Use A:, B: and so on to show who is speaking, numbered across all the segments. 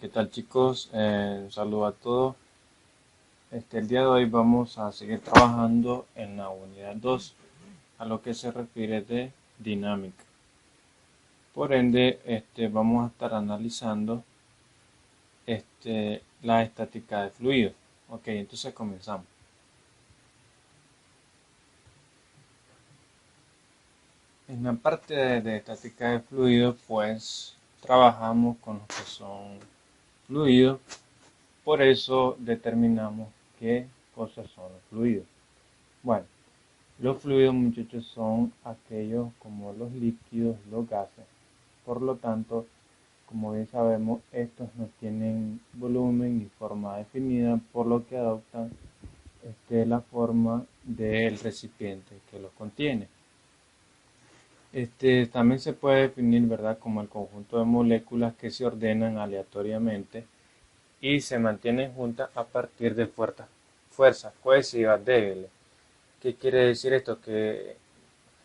A: ¿Qué tal chicos? Un saludo a todos. El día de hoy vamos a seguir trabajando en la unidad 2 a lo que se refiere de dinámica. Por ende, vamos a estar analizando la estática de fluidos. Ok, entonces comenzamos. En la parte de estática de fluidos, pues trabajamos con los que son fluidos. Por eso determinamos qué cosas son los fluidos. Bueno, los fluidos, muchachos, son aquellos como los líquidos, los gases. Por lo tanto, como bien sabemos, estos no tienen volumen ni forma definida, por lo que adoptan la forma del recipiente que los contiene. También se puede definir, ¿verdad?, como el conjunto de moléculas que se ordenan aleatoriamente y se mantienen juntas a partir de fuerzas cohesivas débiles. ¿Qué quiere decir esto? Que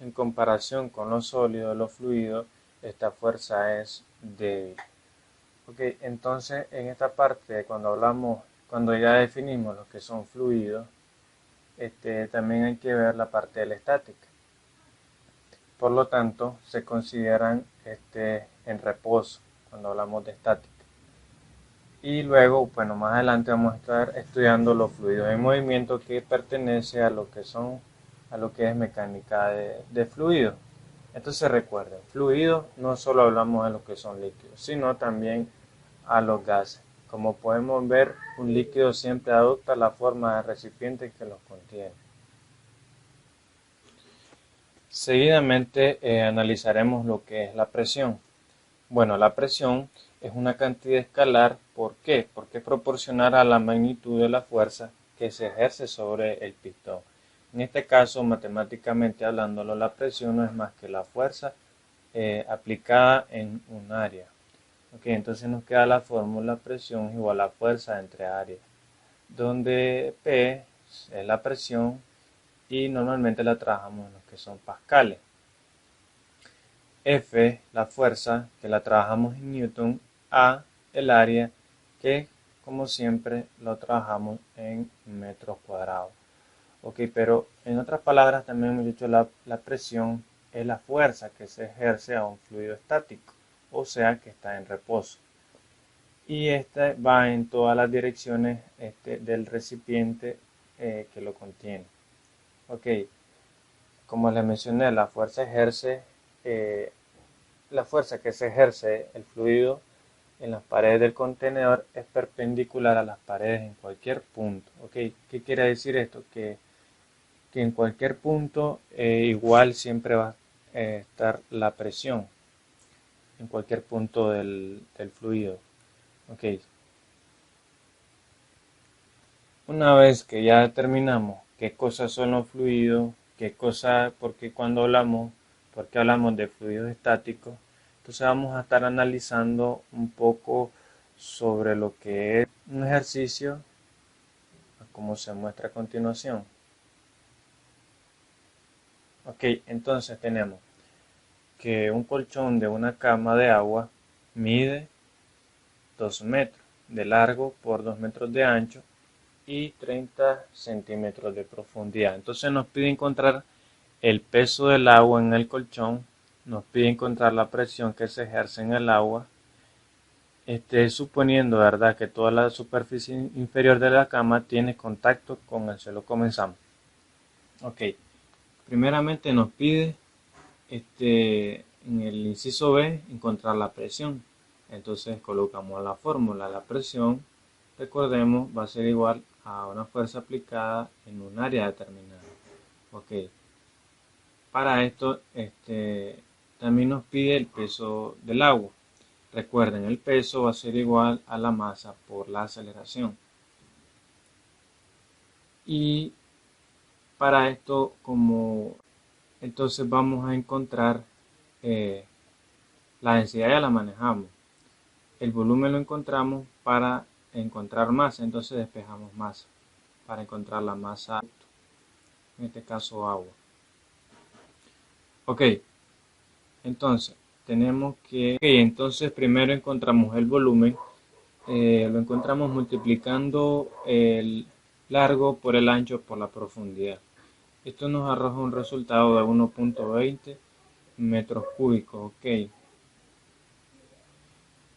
A: en comparación con los sólidos, los fluidos, esta fuerza es débil. Ok, entonces en esta parte, cuando ya definimos lo que son fluidos, también hay que ver la parte de la estática. Por lo tanto, se consideran en reposo cuando hablamos de estática. Y luego, bueno, más adelante vamos a estar estudiando los fluidos en movimiento que pertenece a lo que es mecánica de fluidos. Entonces recuerden, fluidos no solo hablamos de lo que son líquidos, sino también a los gases. Como podemos ver, un líquido siempre adopta la forma de recipiente que los contiene. Seguidamente analizaremos lo que es la presión. Bueno, la presión es una cantidad escalar. ¿Por qué? Porque es proporcional a la magnitud de la fuerza que se ejerce sobre el pistón. En este caso, matemáticamente hablándolo, la presión no es más que la fuerza aplicada en un área. Ok, entonces nos queda la fórmula presión igual a fuerza entre áreas, donde P es la presión y normalmente la trabajamos en lo que son pascales. F, la fuerza, que la trabajamos en Newton, A, el área, que como siempre lo trabajamos en metros cuadrados. Ok, pero en otras palabras también hemos dicho la presión es la fuerza que se ejerce a un fluido estático, o sea que está en reposo. Y esta va en todas las direcciones del recipiente que lo contiene. Ok, como les mencioné, eh, la fuerza que se ejerce el fluido en las paredes del contenedor es perpendicular a las paredes en cualquier punto. ¿Ok? ¿Qué quiere decir esto? Que en cualquier punto igual siempre va a estar la presión en cualquier punto del fluido. ¿Ok? Una vez que ya determinamos qué cosas son los fluidos, porque cuando porque hablamos de fluidos estáticos, entonces vamos a estar analizando un poco sobre lo que es un ejercicio, como se muestra a continuación. Ok, entonces tenemos que un colchón de una cama de agua mide 2 metros de largo por 2 metros de ancho y 30 centímetros de profundidad. Entonces nos pide encontrar el peso del agua en el colchón, nos pide encontrar la presión que se ejerce en el agua, suponiendo, ¿verdad?, que toda la superficie inferior de la cama tiene contacto con el suelo. Comenzamos. Ok, primeramente nos pide en el inciso B encontrar la presión. Entonces colocamos la fórmula. La presión, recordemos, va a ser igual a una fuerza aplicada en un área determinada. Ok, para esto también nos pide el peso del agua. Recuerden, el peso va a ser igual a la masa por la aceleración. Y para esto, entonces vamos a encontrar eh, la densidad, ya la manejamos. El volumen lo encontramos para encontrar masa, entonces despejamos masa para encontrar la masa, en este caso agua. Ok, entonces tenemos entonces primero encontramos el volumen lo encontramos multiplicando el largo por el ancho por la profundidad. Esto nos arroja un resultado de 1.20 metros cúbicos, ok.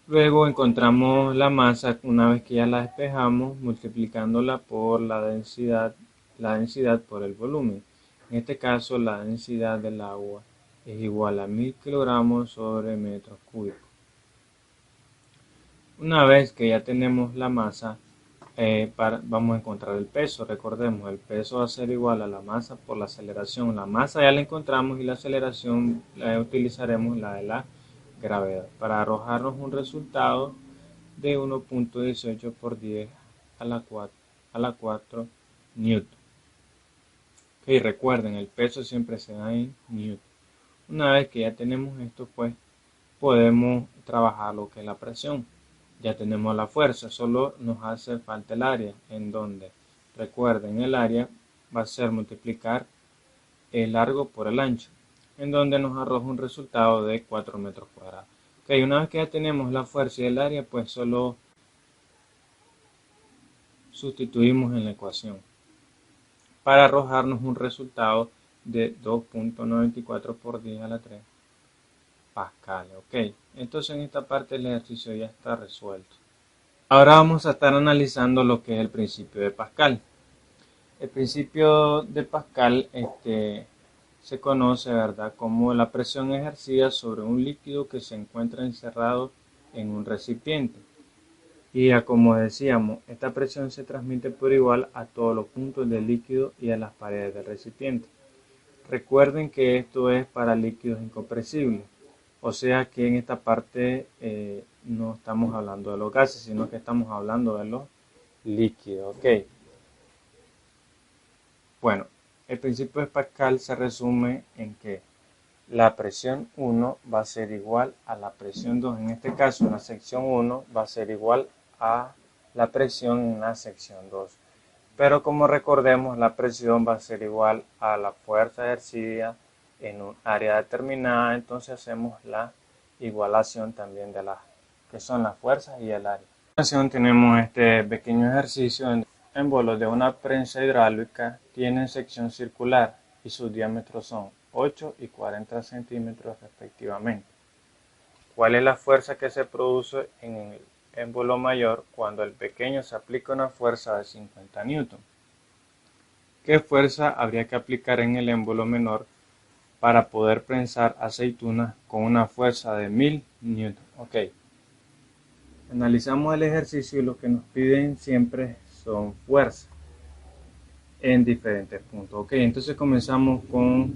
A: Luego encontramos la masa una vez que ya la despejamos, multiplicándola por la densidad por el volumen. En este caso, la densidad del agua es igual a 1000 kilogramos sobre metros cúbicos. Una vez que ya tenemos la masa, vamos a encontrar el peso. Recordemos, el peso va a ser igual a la masa por la aceleración. La masa ya la encontramos y la aceleración utilizaremos la de la gravedad para arrojarnos un resultado de 1.18 por 10 a la 4 newton. Okay, recuerden, el peso siempre se da en newton. Una vez que ya tenemos esto, pues podemos trabajar lo que es la presión. Ya tenemos la fuerza, solo nos hace falta el área, en donde, recuerden, el área va a ser multiplicar el largo por el ancho, en donde nos arroja un resultado de 4 metros cuadrados. Ok, una vez que ya tenemos la fuerza y el área, pues solo sustituimos en la ecuación para arrojarnos un resultado de 2.94 por 10 a la 3 pascales. Ok, entonces en esta parte el ejercicio ya está resuelto. Ahora vamos a estar analizando lo que es el principio de Pascal. El principio de Pascal se conoce, ¿verdad?, como la presión ejercida sobre un líquido que se encuentra encerrado en un recipiente. Y ya como decíamos, esta presión se transmite por igual a todos los puntos del líquido y a las paredes del recipiente. Recuerden que esto es para líquidos incompresibles, o sea que en esta parte no estamos hablando de los gases, sino que estamos hablando de los líquidos. ¿Ok? Bueno, el principio de Pascal se resume en que la presión 1 va a ser igual a la presión 2. En este caso, en la sección 1 va a ser igual a la presión en la sección 2. Pero como recordemos, la presión va a ser igual a la fuerza ejercida en un área determinada, entonces hacemos la igualación también de las que son las fuerzas y el área. A continuación tenemos este pequeño ejercicio. En émbolos de una prensa hidráulica tienen sección circular y sus diámetros son 8 y 40 centímetros respectivamente. ¿Cuál es la fuerza que se produce en el émbolo mayor cuando el pequeño se aplica una fuerza de 50 newton? ¿Qué fuerza habría que aplicar en el émbolo menor para poder prensar aceitunas con una fuerza de 1000 newton? Ok. Analizamos el ejercicio y lo que nos piden siempre son fuerzas en diferentes puntos. Ok, entonces comenzamos con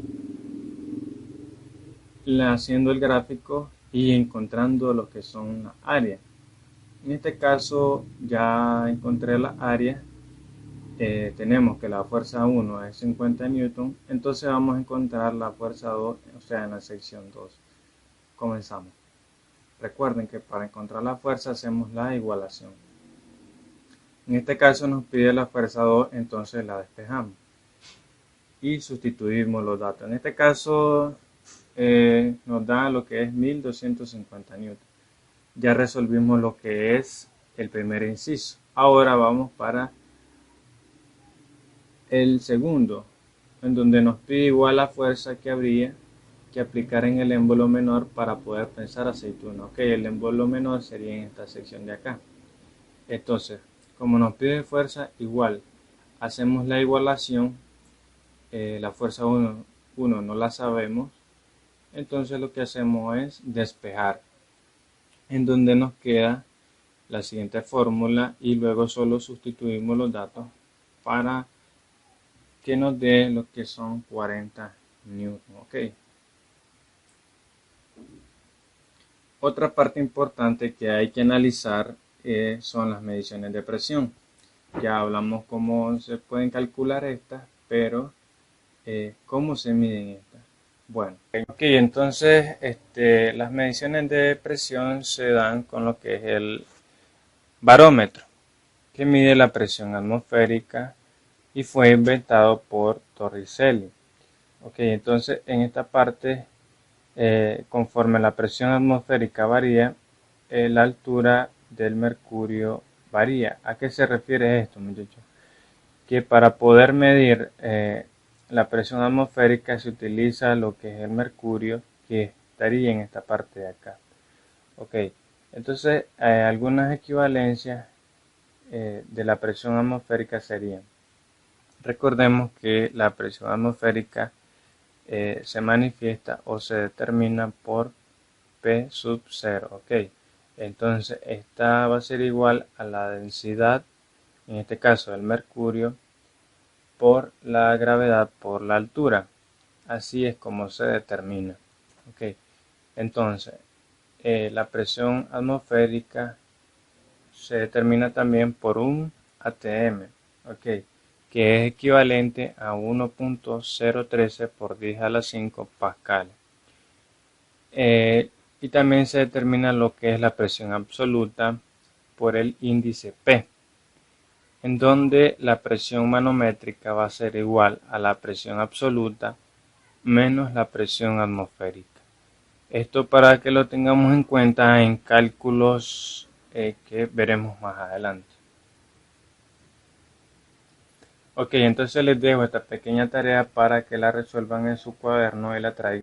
A: haciendo el gráfico y encontrando lo que son las áreas. En este caso ya encontré las áreas. Tenemos que la fuerza 1 es 50 newton, entonces vamos a encontrar la fuerza 2, o sea, en la sección 2. Comenzamos. Recuerden que para encontrar la fuerza hacemos la igualación. En este caso nos pide la fuerza 2, entonces la despejamos y sustituimos los datos. En este caso nos da lo que es 1250 newton. Ya resolvimos lo que es el primer inciso. Ahora vamos para el segundo, en donde nos pide igual la fuerza que habría que aplicar en el émbolo menor para poder prensar aceituna. Ok, el émbolo menor sería en esta sección de acá. Entonces, como nos pide fuerza igual, hacemos la igualación. La fuerza 1 no la sabemos, entonces lo que hacemos es despejar, en donde nos queda la siguiente fórmula y luego solo sustituimos los datos para que nos dé lo que son 40 newton. Ok. Otra parte importante que hay que analizar son las mediciones de presión. Ya hablamos cómo se pueden calcular estas, pero ¿cómo se miden estas? Bueno, okay, entonces las mediciones de presión se dan con lo que es el barómetro, que mide la presión atmosférica y fue inventado por Torricelli. Ok, entonces en esta parte, conforme la presión atmosférica varía, la altura del mercurio varía. ¿A qué se refiere esto, muchachos? Que para poder medir la presión atmosférica se utiliza lo que es el mercurio, que estaría en esta parte de acá. Ok, entonces algunas equivalencias de la presión atmosférica serían: recordemos que la presión atmosférica se manifiesta o se determina por P sub 0, ok. Entonces esta va a ser igual a la densidad, en este caso del mercurio, por la gravedad por la altura. Así es como se determina. Ok, entonces la presión atmosférica se determina también por un ATM, ok, que es equivalente a 1.013 por 10 a la 5 pascales. Y también se determina lo que es la presión absoluta por el índice P, en donde la presión manométrica va a ser igual a la presión absoluta menos la presión atmosférica. Esto para que lo tengamos en cuenta en cálculos que veremos más adelante. Ok, entonces les dejo esta pequeña tarea para que la resuelvan en su cuaderno y la traigan.